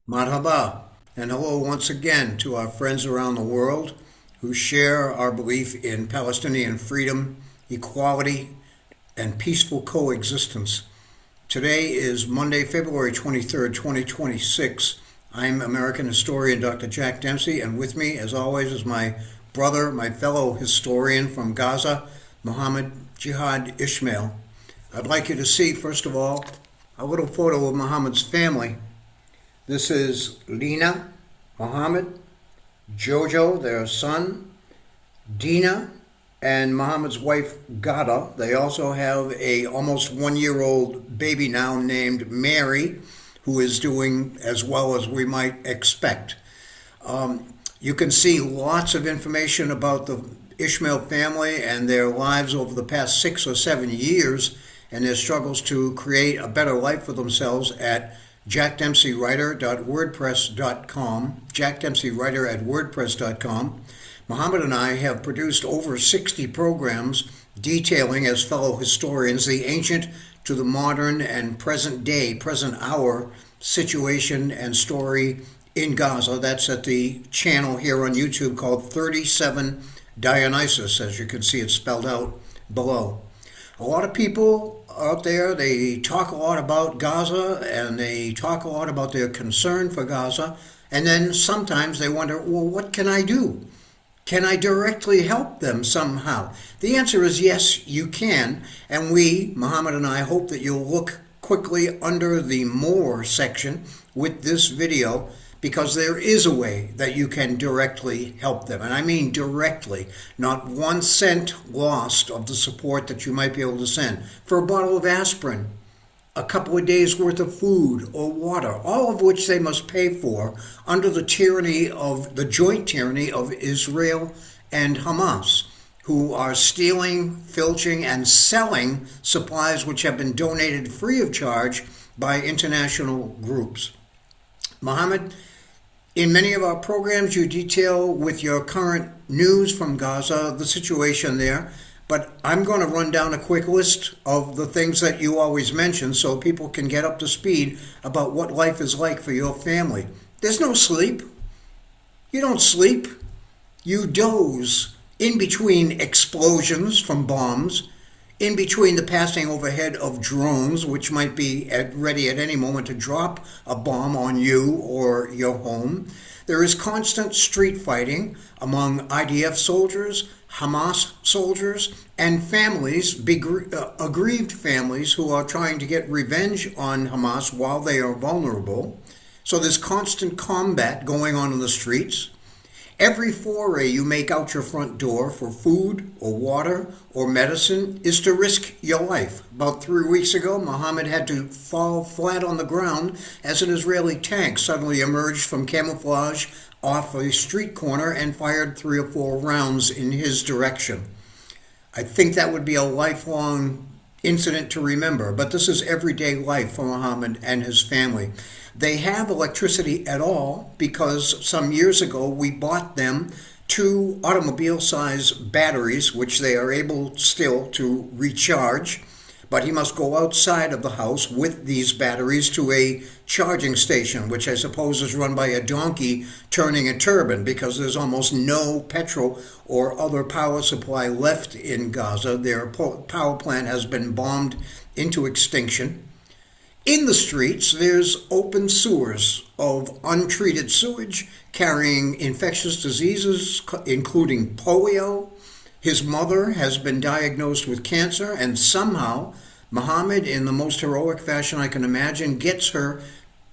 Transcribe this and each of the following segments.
Marhaba, and hello once again to our friends around the world who share our belief in Palestinian freedom, equality, and peaceful coexistence. Today is Monday, February 23rd, 2026. I'm American historian Dr. Jack Dempsey, and with me, as always, is my brother, my fellow historian from Gaza, Muhammad Jihad Ismael. I'd like you to see, first of all, a little photo of Muhammad's family. This is Lena, Muhammad, Jojo, their son, Dina, and Muhammad's wife, Gada. They also have a almost 1-year-old baby now named Mary, who is doing as well as we might expect. You can see lots of information about the Ismael family and their lives over the past 6 or 7 years and their struggles to create a better life for themselves at jackdempseywriter.wordpress.com, jackdempseywriter@wordpress.com. Muhammad and I have produced over 60 programs detailing, as fellow historians, the ancient to the modern and present day, present hour situation and story in Gaza. That's at the channel here on YouTube called 37 Dionysus, as you can see it spelled out below. A lot of people out there, they talk a lot about Gaza and they talk a lot about their concern for Gaza, and then sometimes they wonder, well, what can I do? Can I directly help them somehow? The answer is yes, you can, and we, Muhammad and I, hope that you'll look quickly under the More section with this video, because there is a way that you can directly help them. And I mean directly, not 1 cent lost of the support that you might be able to send for a bottle of aspirin, a couple of days worth of food or water, all of which they must pay for under the tyranny of the joint tyranny of Israel and Hamas, who are stealing, filching, and selling supplies which have been donated free of charge by international groups. Muhammad, in many of our programs, you detail with your current news from Gaza the situation there, but I'm going to run down a quick list of the things that you always mention so people can get up to speed about what life is like for your family. There's no sleep. You don't sleep. You doze in between explosions from bombs, in between the passing overhead of drones, which might be ready at any moment to drop a bomb on you or your home. There is constant street fighting among IDF soldiers, Hamas soldiers, and families, aggrieved families who are trying to get revenge on Hamas while they are vulnerable. So there's constant combat going on in the streets. Every foray you make out your front door for food or water or medicine is to risk your life. About 3 weeks ago, Muhammad had to fall flat on the ground as an Israeli tank suddenly emerged from camouflage off a street corner and fired 3 or 4 rounds in his direction. I think that would be a lifelong incident to remember, but this is everyday life for Muhammad and his family. They have electricity at all because some years ago we bought them 2 automobile-sized batteries, which they are able still to recharge, but he must go outside of the house with these batteries to a charging station, which I suppose is run by a donkey turning a turbine, because there's almost no petrol or other power supply left in Gaza. Their power plant has been bombed into extinction. In the streets, there's open sewers of untreated sewage carrying infectious diseases, including polio. His mother has been diagnosed with cancer, and somehow Muhammad, in the most heroic fashion I can imagine, gets her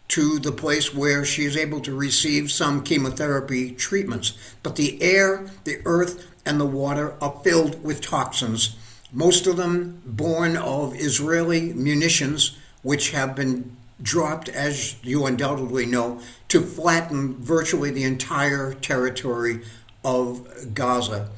to the place where she is able to receive some chemotherapy treatments. But the air, the earth, and the water are filled with toxins, most of them born of Israeli munitions, which have been dropped, as you undoubtedly know, to flatten virtually the entire territory of Gaza.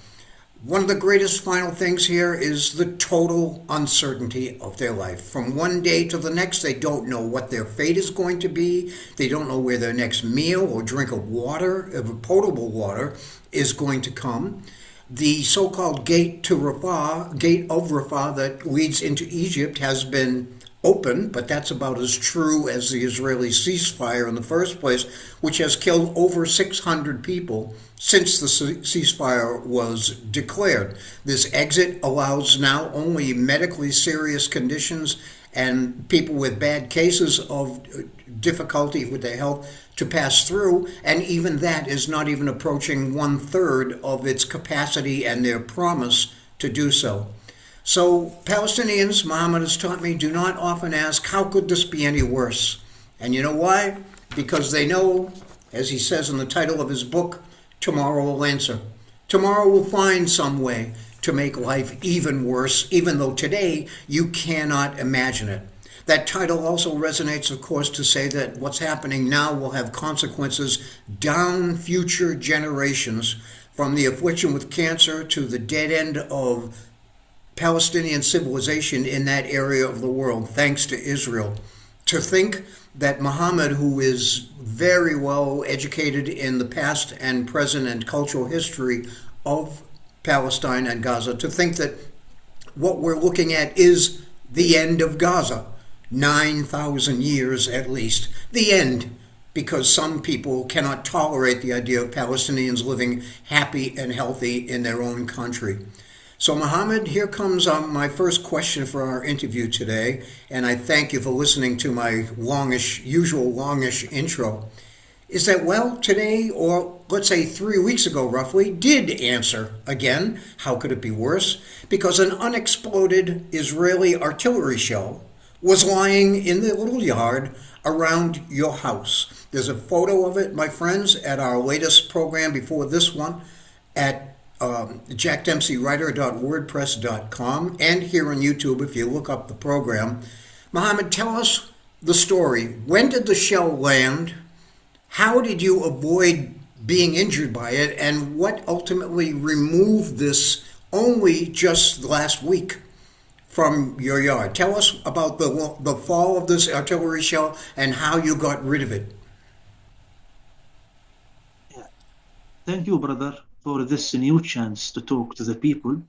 One of the greatest final things here is the total uncertainty of their life. From one day to the next, they don't know what their fate is going to be. They don't know where their next meal or drink of water, of potable water, is going to come. The so-called gate of Rafah that leads into Egypt has been open, but that's about as true as the Israeli ceasefire in the first place, which has killed over 600 people since the ceasefire was declared. This exit allows now only medically serious conditions and people with bad cases of difficulty with their health to pass through, and even that is not even approaching 1/3 of its capacity and their promise to do so. So Palestinians, Muhammad has taught me, do not often ask, how could this be any worse? And you know why? Because they know, as he says in the title of his book, tomorrow will answer. Tomorrow will find some way to make life even worse, even though today you cannot imagine it. That title also resonates, of course, to say that what's happening now will have consequences down future generations, from the affliction with cancer to the dead end of Palestinian civilization in that area of the world, thanks to Israel. To think that Muhammad, who is very well educated in the past and present and cultural history of Palestine and Gaza, to think that what we're looking at is the end of Gaza, 9,000 years at least, the end, because some people cannot tolerate the idea of Palestinians living happy and healthy in their own country. So Muhammad, here comes my first question for our interview today, and I thank you for listening to my usual longish intro, is that, well, today, or let's say 3 weeks ago roughly, did answer again. How could it be worse? Because an unexploded Israeli artillery shell was lying in the little yard around your house. There's a photo of it, my friends, at our latest program before this one at jackdempseywriter.wordpress.com and here on YouTube if you look up the program. Muhammad, tell us the story. When did the shell land? How did you avoid being injured by it? And what ultimately removed this only just last week from your yard? Tell us about the fall of this artillery shell and how you got rid of it. Thank you, brother, for this new chance to talk to the people.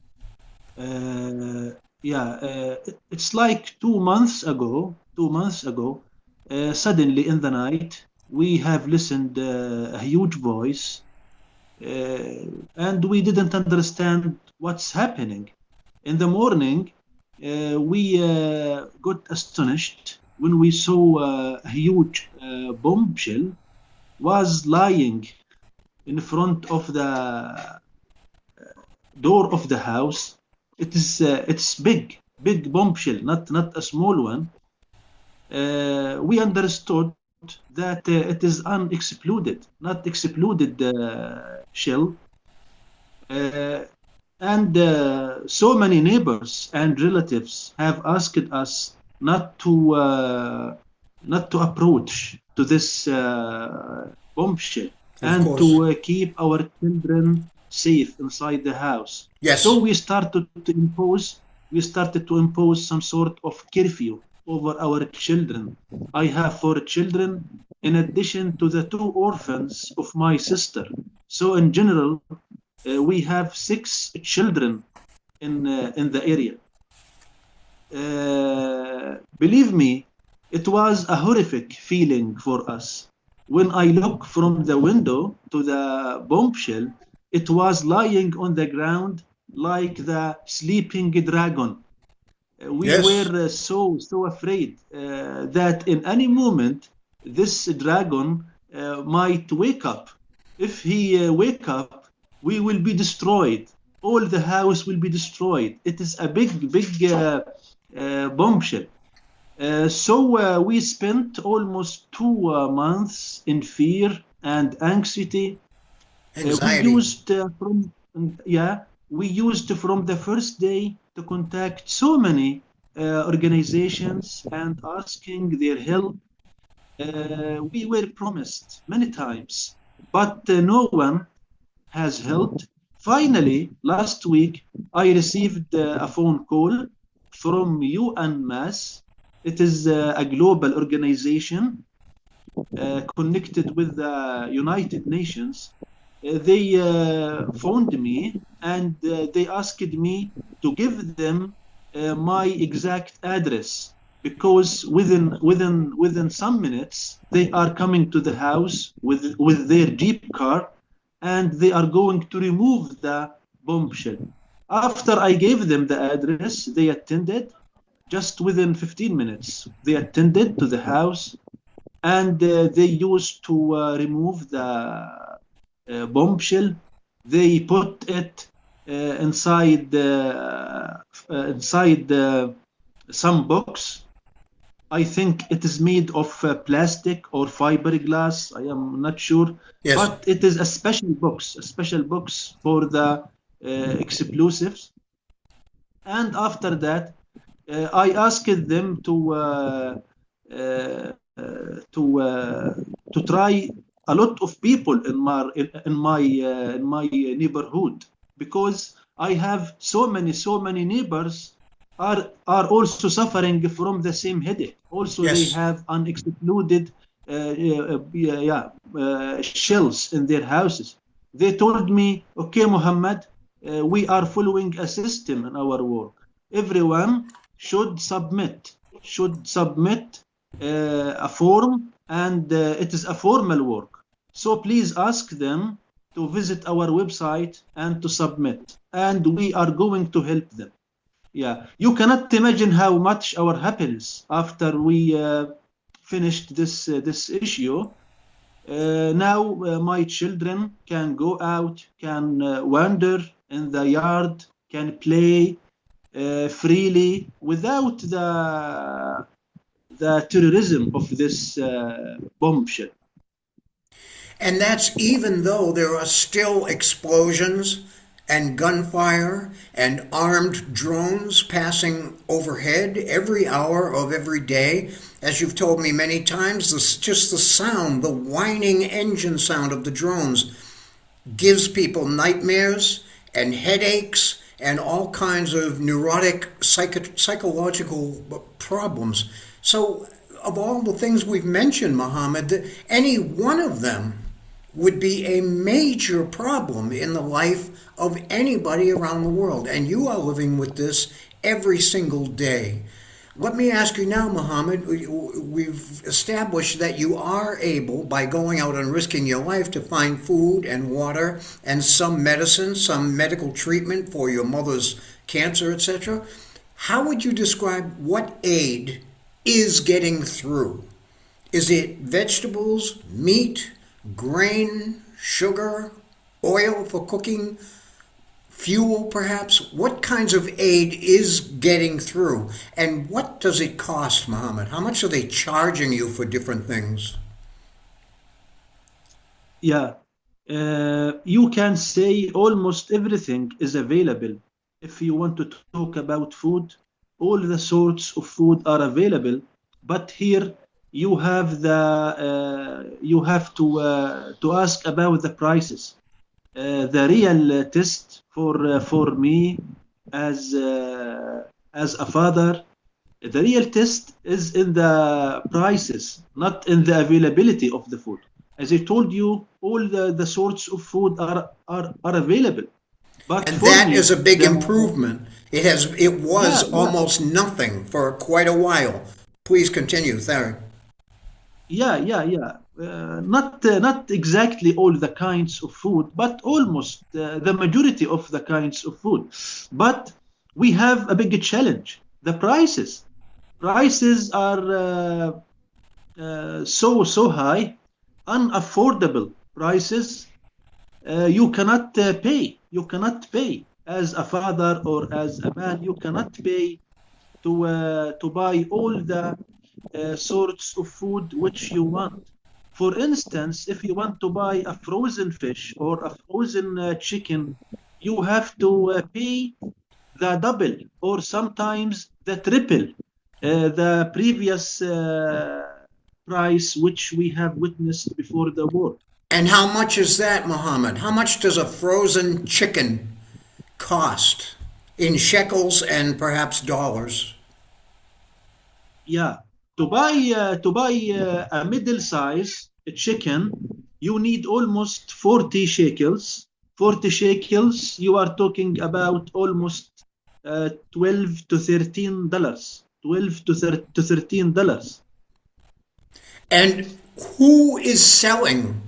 It's like 2 months ago, suddenly in the night, we have listened a huge voice, and we didn't understand what's happening. In the morning, we got astonished when we saw a huge bombshell was lying in front of the door of the house. It's big bombshell, not a small one. We understood that it is not exploded shell, and so many neighbors and relatives have asked us not to approach to this bombshell. And to keep our children safe inside the house. Yes. So we started to impose some sort of curfew over our children. I have 4 children in addition to the 2 orphans of my sister. So in general, we have 6 children in the area. Believe me, it was a horrific feeling for us. When I look from the window to the bombshell, it was lying on the ground like the sleeping dragon. We were so afraid that in any moment this dragon might wake up. If he wake up, we will be destroyed. All the house will be destroyed. It is a big bombshell. So we spent almost 2 months in fear and anxiety. Anxiety. We used from the first day to contact so many organizations and asking their help. We were promised many times, but no one has helped. Finally, last week, I received a phone call from UNMAS. It is a global organization connected with the United Nations. They phoned me and they asked me to give them my exact address because within some minutes they are coming to the house with their Jeep car, and they are going to remove the bombshell. After I gave them the address, they attended. Just within 15 minutes, they attended to the house, and they used to remove the bombshell. They put it inside some box. I think it is made of plastic or fiberglass. I am not sure, Yes. but it is a special box for the explosives. And after that, I asked them to try a lot of people in my neighborhood, because I have so many neighbors are also suffering from the same headache. Also, Yes. they have unexploded shells in their houses. They told me, okay, Muhammad, we are following a system in our work. Everyone should submit a form, and it is a formal work. So please ask them to visit our website and to submit, and we are going to help them. Yeah, you cannot imagine how much our happiness after we finished this issue. Now my children can go out, can wander in the yard, can play freely without the terrorism of this bombshell. And that's even though there are still explosions and gunfire and armed drones passing overhead every hour of every day. As you've told me many times, just the sound, the whining engine sound of the drones gives people nightmares and headaches and all kinds of neurotic psychological problems. So of all the things we've mentioned, Muhammad, any one of them would be a major problem in the life of anybody around the world. And you are living with this every single day. Let me ask you now, Muhammad, we've established that you are able, by going out and risking your life, to find food and water and some medicine, some medical treatment for your mother's cancer, etc. How would you describe what aid is getting through? Is it vegetables, meat, grain, sugar, oil for cooking, fuel perhaps? What kinds of aid is getting through? And what does it cost, Muhammad? How much are they charging you for different things? Yeah, you can say almost everything is available. If you want to talk about food, all the sorts of food are available. But here you have you have to ask about the prices. The real test for me as a father, the real test is in the prices, not in the availability of the food. As I told you, all the sorts of food are available. But And for that me, is a big improvement. It was yeah, almost nothing for quite a while. Please continue, Thierry. yeah. Not exactly all the kinds of food, but almost the majority of the kinds of food. But we have a big challenge: the prices. Prices are so high, unaffordable prices. You cannot pay. You cannot pay as a father or as a man. You cannot pay to buy all the sorts of food which you want. For instance, if you want to buy a frozen fish or a frozen chicken, you have to pay the double or sometimes the triple the previous price which we have witnessed before the war. And how much is that, Muhammad? How much does a frozen chicken cost in shekels and perhaps dollars? Yeah, to buy a middle size chicken, you need almost 40 shekels. 40 shekels, you are talking about almost $12 to $13. 12 to $13. And who is selling?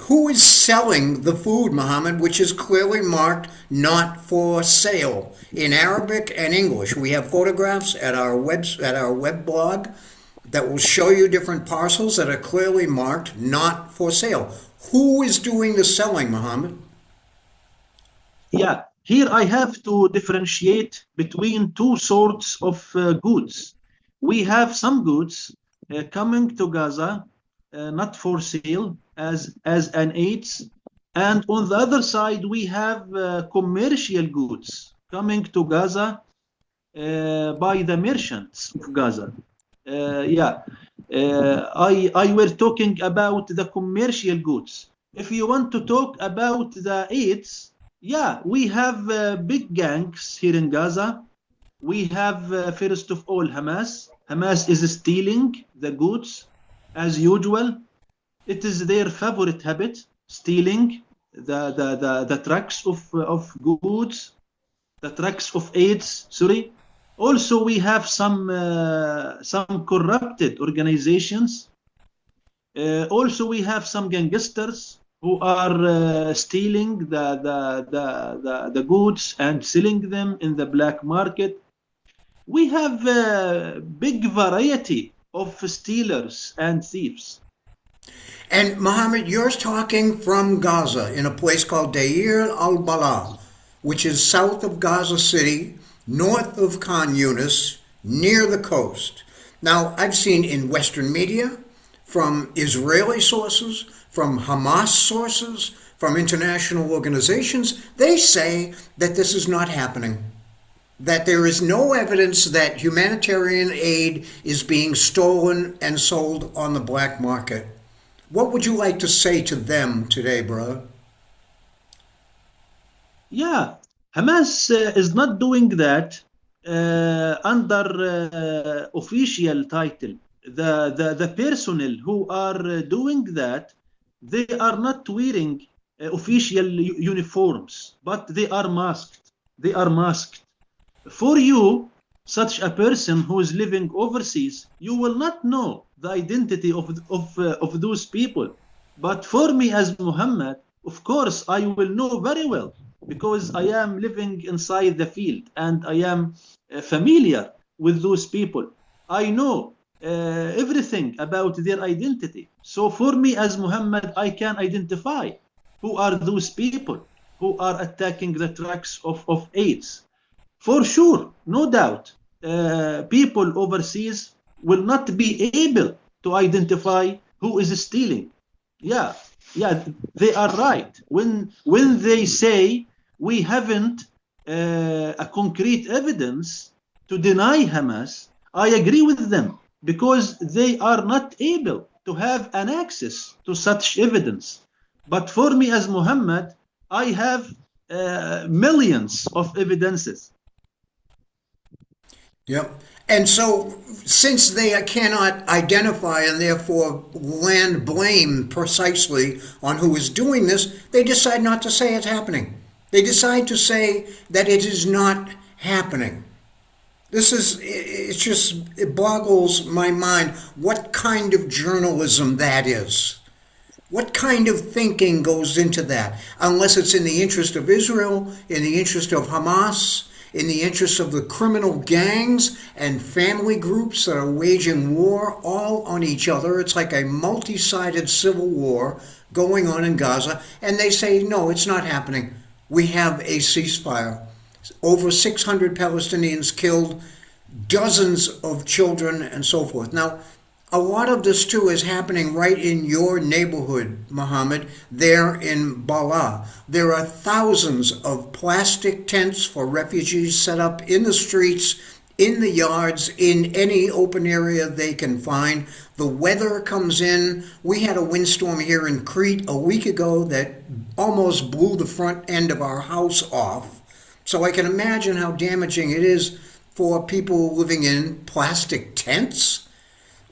Who is selling the food, Muhammad, which is clearly marked not for sale in Arabic and English? We have photographs at our web blog that will show you different parcels that are clearly marked not for sale. Who is doing the selling, Muhammad? Yeah, here I have to differentiate between two sorts of goods. We have some goods coming to Gaza, not for sale as an aids, and on the other side we have commercial goods coming to Gaza by the merchants of Gaza. I were talking about the commercial goods. If you want to talk about the aids, yeah, we have big gangs here in Gaza. We have first of all Hamas. Hamas is stealing the goods as usual. It is their favorite habit, stealing the trucks of goods, the trucks of aids. Sorry. Also, we have some corrupted organizations. Also, we have some gangsters who are stealing the goods and selling them in the black market. We have a big variety of stealers and thieves. And Mohammed, you're talking from Gaza in a place called Deir al-Balah, which is south of Gaza City, north of Khan Yunis, near the coast. Now, I've seen in Western media, from Israeli sources, from Hamas sources, from international organizations, they say that this is not happening. That there is no evidence that humanitarian aid is being stolen and sold on the black market. What would you like to say to them today, brother? Yeah, Hamas is not doing that under official title. The personnel who are doing that, they are not wearing official uniforms, but they are masked. They are masked. For you, such a person who is living overseas, you will not know the identity of those people. But for me as Muhammad, of course, I will know very well because I am living inside the field and I am familiar with those people. I know everything about their identity. So for me as Muhammad, I can identify who are those people who are attacking the tracks of AIDS. For sure, no doubt, people overseas will not be able to identify who is stealing. Yeah, they are right. When they say we haven't a concrete evidence to deny Hamas, I agree with them because they are not able to have an access to such evidence. But for me as Muhammad, I have millions of evidences. Yep. And so, since they cannot identify and therefore land blame precisely on who is doing this, they decide not to say it's happening. They decide to say that it is not happening. It boggles my mind what kind of journalism that is. What kind of thinking goes into that? Unless it's in the interest of Israel, in the interest of Hamas, in the interest of the criminal gangs and family groups that are waging war all on each other. It's like a multi-sided civil war going on in Gaza. And they say, no, it's not happening. We have a ceasefire. Over 600 Palestinians killed, dozens of children, and so forth. Now, a lot of this, too, is happening right in your neighborhood, Muhammad, there in Bala. There are thousands of plastic tents for refugees set up in the streets, in the yards, in any open area they can find. The weather comes in. We had a windstorm here in Crete a week ago that almost blew the front end of our house off. So I can imagine how damaging it is for people living in plastic tents.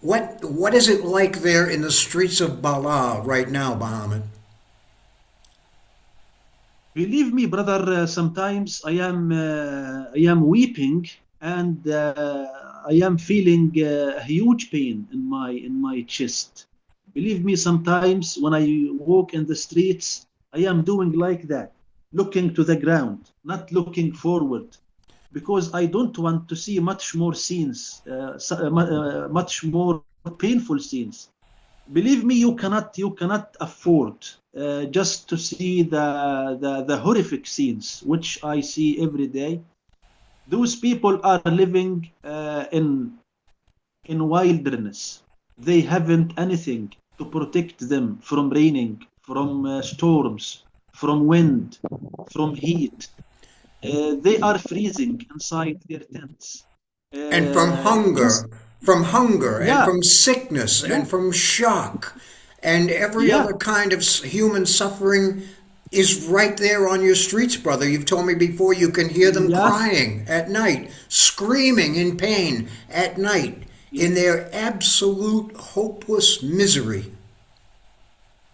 What is it like there in the streets of Bala right now, Muhammad? Believe me, brother, sometimes I am weeping and I am feeling a huge pain in my chest. Believe me, sometimes when I walk in the streets, I am doing like that, looking to the ground, not looking forward, because I don't want to see much more scenes, much more painful scenes. Believe me, you cannot afford just to see the horrific scenes which I see every day. Those people are living in wilderness. They haven't anything to protect them from raining, from storms, from wind, from heat. They are freezing inside their tents. And Just from hunger and yeah, from sickness yeah, and from shock and every yeah, other kind of human suffering is right there on your streets, brother. You've told me before you can hear them yes, crying at night, screaming in pain at night in their absolute hopeless misery.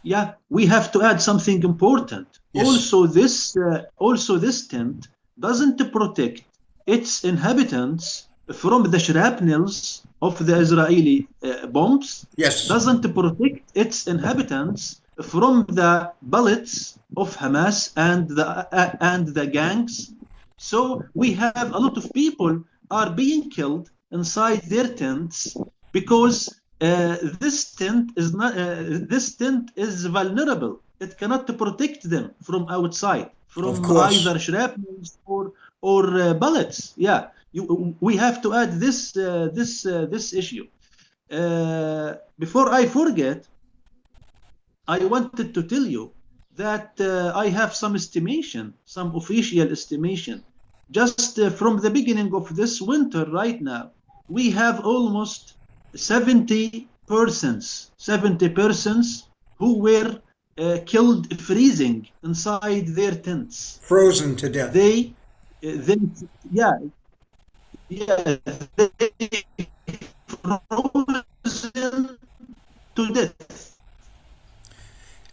yeah. We have to add something important. Yes, Also this tent doesn't protect its inhabitants from the shrapnels of the Israeli bombs. yes. Doesn't protect its inhabitants from the bullets of Hamas and the gangs. So we have a lot of people are being killed inside their tents because this tent is vulnerable. It cannot protect them from outside, Of from course. either shrapnels or bullets. Yeah, we have to add this issue. Before I forget, I wanted to tell you that I have some estimation, some official estimation. Just from the beginning of this winter right now, we have almost 70 persons who were killed freezing inside their tents. Frozen to death. They yeah, yeah, they frozen to death.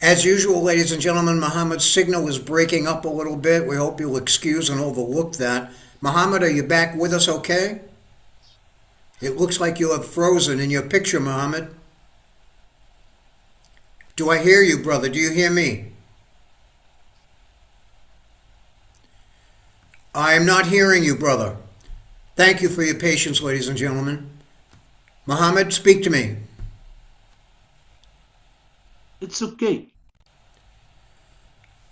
As usual, ladies and gentlemen, Muhammad's signal is breaking up a little bit. We hope you'll excuse and overlook that. Muhammad, are you back with us okay? It looks like you have frozen in your picture, Muhammad. Do I hear you, brother? Do you hear me? I am not hearing you, brother. Thank you for your patience, ladies and gentlemen. Muhammad, speak to me. It's okay.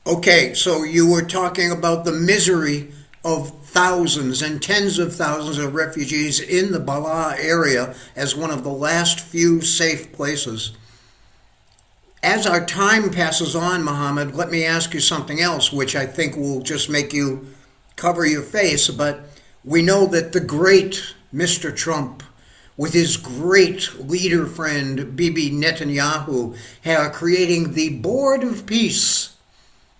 Okay, so you were talking about the misery of thousands and tens of thousands of refugees in the Bala area as one of the last few safe places. As our time passes on, Muhammad, let me ask you something else, which I think will just make you cover your face. But we know that the great Mr. Trump, with his great leader friend Bibi Netanyahu, are creating the Board of Peace.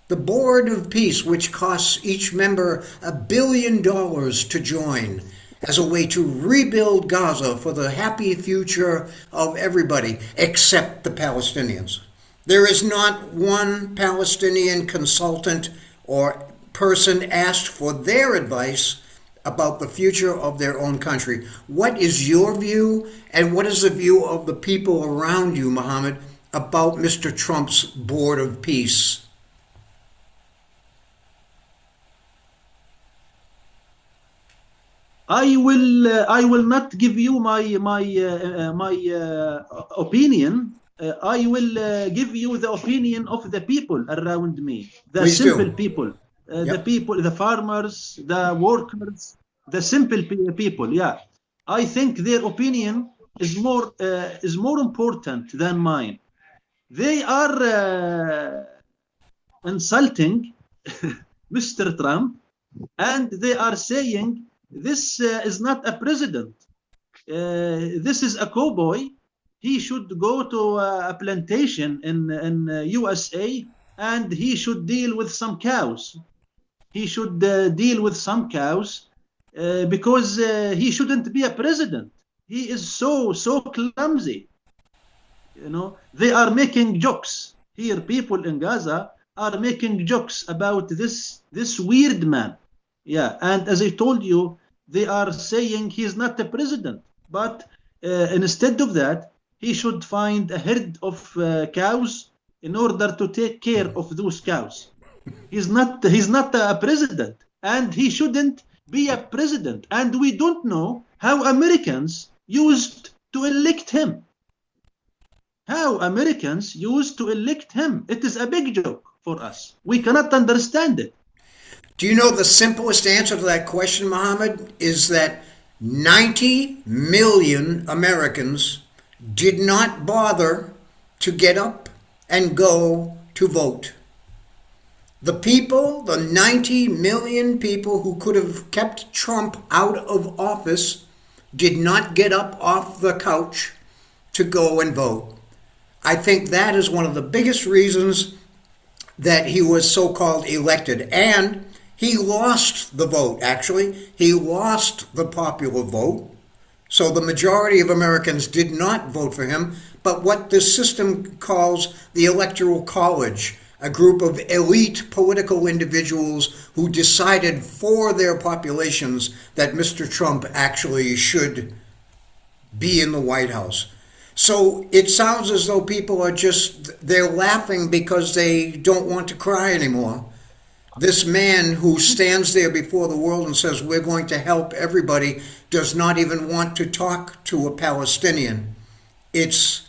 The Board of Peace, which costs each member $1 billion to join as a way to rebuild Gaza for the happy future of everybody except the Palestinians. There is not one Palestinian consultant or person asked for their advice about the future of their own country. What is your view, and what is the view of the people around you, Muhammad, about Mr. Trump's Board of Peace? I will not give you my opinion. I will give you the opinion of the people around me, the Please simple do. people, Yep. the farmers, the workers, the simple people. Yeah, I think their opinion is more important than mine. They are insulting Mr. Trump, and they are saying this is not a president. This is a cowboy. He should go to a plantation in USA, and he should deal with some cows. He should deal with some cows because he shouldn't be a president. He is so clumsy. You know, they are making jokes here. People in Gaza are making jokes about this weird man. Yeah, and as I told you, they are saying he's not the president. But instead of that, he should find a herd of cows in order to take care of those cows. He's not a president, and he shouldn't be a president. And we don't know how Americans used to elect him. How Americans used to elect him. It is a big joke for us. We cannot understand it. Do you know the simplest answer to that question, Muhammad, is that 90 million Americans did not bother to get up and go to vote. The people, the 90 million people who could have kept Trump out of office, did not get up off the couch to go and vote. I think that is one of the biggest reasons that he was so-called elected. And he lost the vote, actually. He lost the popular vote. So the majority of Americans did not vote for him. But what this system calls the Electoral College, a group of elite political individuals who decided for their populations that Mr. Trump actually should be in the White House. So it sounds as though people are they're laughing because they don't want to cry anymore. This man who stands there before the world and says, we're going to help everybody, does not even want to talk to a Palestinian. It's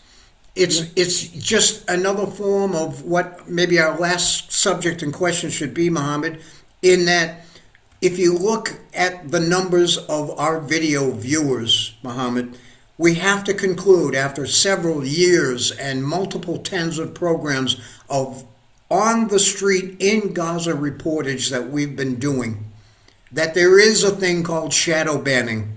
just another form of what maybe our last subject and question should be, Muhammad, in that if you look at the numbers of our video viewers, Muhammad, we have to conclude after several years and multiple tens of programs of on the street in Gaza reportage that we've been doing, that there is a thing called shadow banning,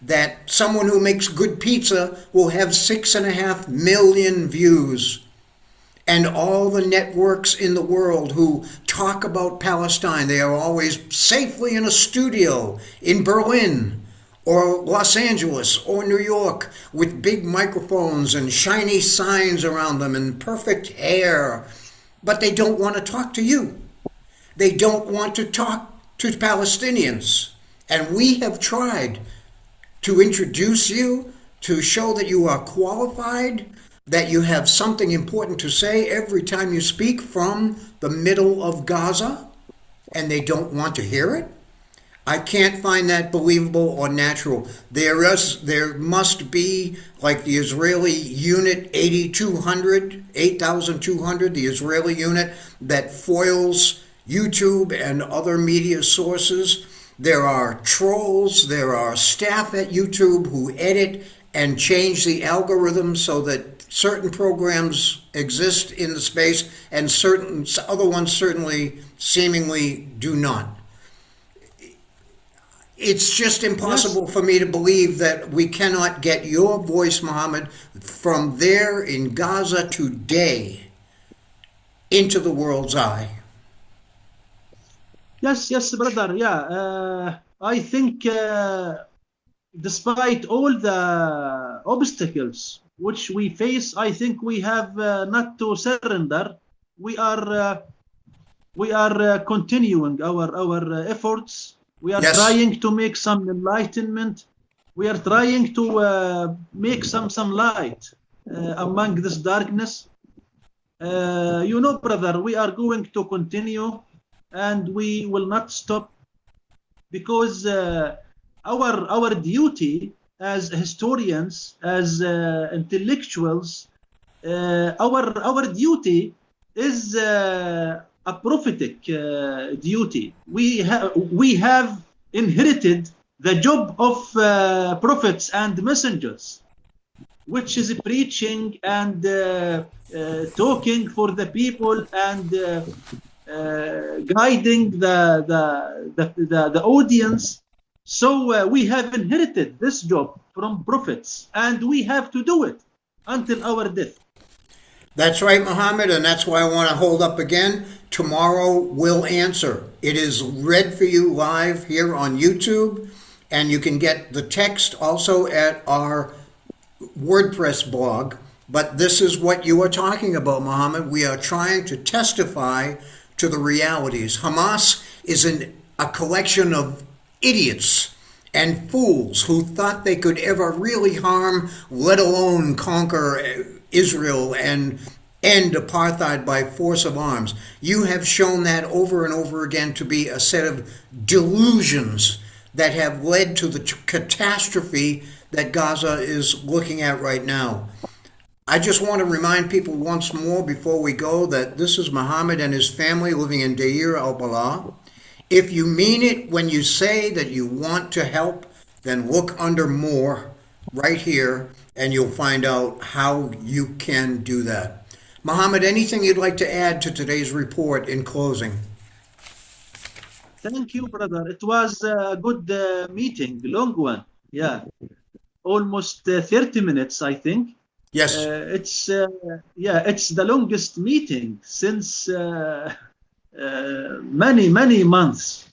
that someone who makes good pizza will have 6.5 million views, and all the networks in the world who talk about Palestine, they are always safely in a studio in Berlin or Los Angeles or New York with big microphones and shiny signs around them and perfect hair. But they don't want to talk to you. They don't want to talk to Palestinians. And we have tried to introduce you, to show that you are qualified, that you have something important to say every time you speak from the middle of Gaza, and they don't want to hear it. I can't find that believable or natural. There must be, like the Israeli unit 8,200, the Israeli unit that foils YouTube and other media sources. There are trolls, there are staff at YouTube who edit and change the algorithm so that certain programs exist in the space and certain other ones certainly seemingly do not. It's just impossible for me to believe that we cannot get your voice, Muhammad, from there in Gaza today into the world's eye. Yes, brother. Yeah, I think despite all the obstacles which we face, I think we have not to surrender. We are continuing our efforts. We are trying to make some enlightenment. We are trying to make some light among this darkness. Brother, we are going to continue, and we will not stop, because our duty as historians, as intellectuals, our duty is a prophetic duty. We have inherited the job of prophets and messengers, which is preaching and talking for the people and guiding the audience. So we have inherited this job from prophets, and we have to do it until our death. That's right, Muhammad, and that's why I want to hold up again. Tomorrow We'll Answer. It is read for you live here on YouTube, and you can get the text also at our WordPress blog. But this is what you are talking about, Muhammad. We are trying to testify to the realities. Hamas is a collection of idiots, and fools who thought they could ever really harm, let alone conquer Israel and end apartheid by force of arms. You have shown that over and over again to be a set of delusions that have led to the catastrophe that Gaza is looking at right now. I just want to remind people once more before we go that this is Muhammad and his family living in Deir al-Balah. If you mean it when you say that you want to help, then look under more right here and you'll find out how you can do that. Muhammad, anything you'd like to add to today's report in closing? Thank you, brother. It was a good meeting, long one. Yeah, almost 30 minutes, I think. Yes. It's the longest meeting since many months.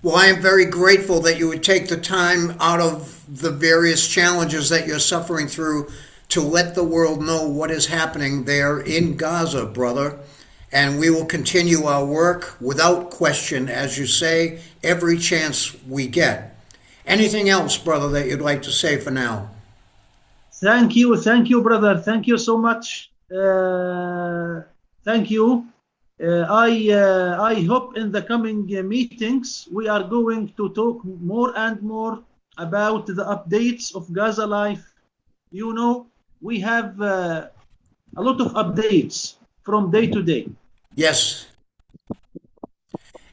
Well, I am very grateful that you would take the time out of the various challenges that you're suffering through to let the world know what is happening there in Gaza, brother. And we will continue our work without question, as you say, every chance we get. Anything else, brother, that you'd like to say for now? Thank you, brother. Thank you so much. Thank you. I hope in the coming meetings we are going to talk more and more about the updates of Gaza life. You know, we have a lot of updates from day to day. Yes.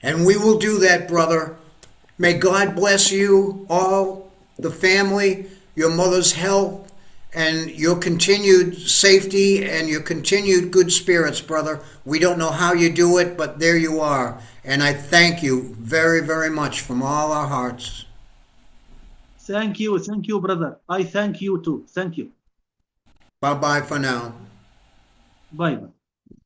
And we will do that, brother. May God bless you all, the family, your mother's health, and your continued safety and your continued good spirits, brother. We don't know how you do it, but there you are. And I thank you very, very much from all our hearts. Thank you, brother. I thank you too. Thank you. Bye-bye for now. Bye-bye.